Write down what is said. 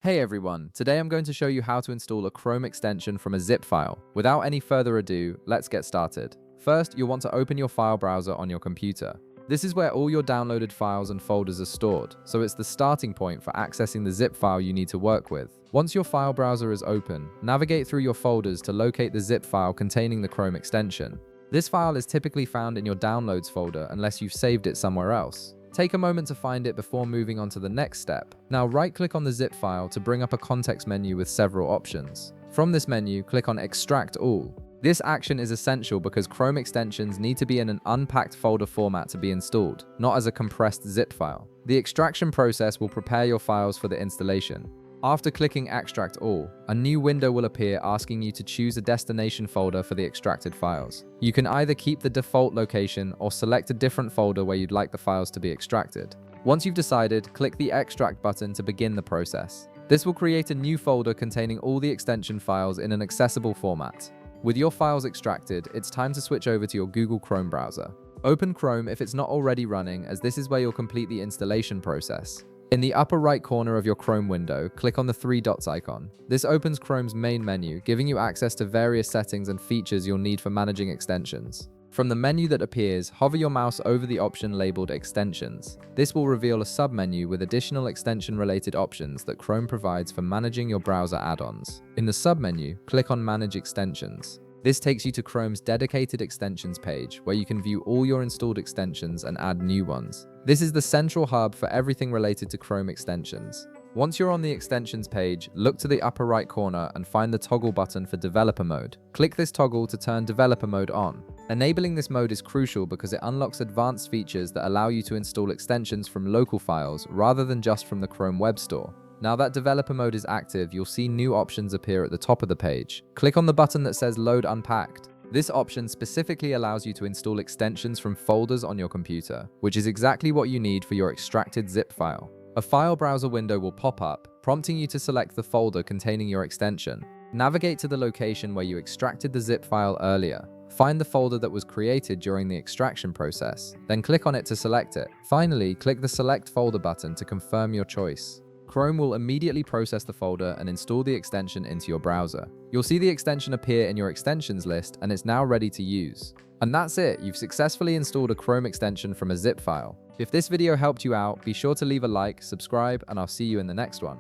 Hey everyone, today I'm going to show you how to install a Chrome extension from a zip file. Without any further ado, let's get started. First, you'll want to open your file browser on your computer. This is where all your downloaded files and folders are stored, so it's the starting point for accessing the zip file you need to work with. Once your file browser is open, navigate through your folders to locate the zip file containing the Chrome extension. This file is typically found in your Downloads folder unless you've saved it somewhere else. Take a moment to find it before moving on to the next step. Now right-click on the zip file to bring up a context menu with several options. From this menu, click on Extract All. This action is essential because Chrome extensions need to be in an unpacked folder format to be installed, not as a compressed zip file. The extraction process will prepare your files for the installation. After clicking Extract All, a new window will appear asking you to choose a destination folder for the extracted files. You can either keep the default location or select a different folder where you'd like the files to be extracted. Once you've decided, click the Extract button to begin the process. This will create a new folder containing all the extension files in an accessible format. With your files extracted, it's time to switch over to your Google Chrome browser. Open Chrome if it's not already running, as this is where you'll complete the installation process. In the upper right corner of your Chrome window, click on the three dots icon. This opens Chrome's main menu, giving you access to various settings and features you'll need for managing extensions. From the menu that appears, hover your mouse over the option labeled Extensions. This will reveal a submenu with additional extension-related options that Chrome provides for managing your browser add-ons. In the submenu, click on Manage Extensions. This takes you to Chrome's dedicated extensions page, where you can view all your installed extensions and add new ones. This is the central hub for everything related to Chrome extensions. Once you're on the extensions page, look to the upper right corner and find the toggle button for developer mode. Click this toggle to turn developer mode on. Enabling this mode is crucial because it unlocks advanced features that allow you to install extensions from local files rather than just from the Chrome Web Store. Now that developer mode is active, you'll see new options appear at the top of the page. Click on the button that says Load Unpacked. This option specifically allows you to install extensions from folders on your computer, which is exactly what you need for your extracted zip file. A file browser window will pop up, prompting you to select the folder containing your extension. Navigate to the location where you extracted the zip file earlier. Find the folder that was created during the extraction process, then click on it to select it. Finally, click the Select Folder button to confirm your choice. Chrome will immediately process the folder and install the extension into your browser. You'll see the extension appear in your extensions list and it's now ready to use. And that's it, you've successfully installed a Chrome extension from a zip file. If this video helped you out, be sure to leave a like, subscribe, and I'll see you in the next one.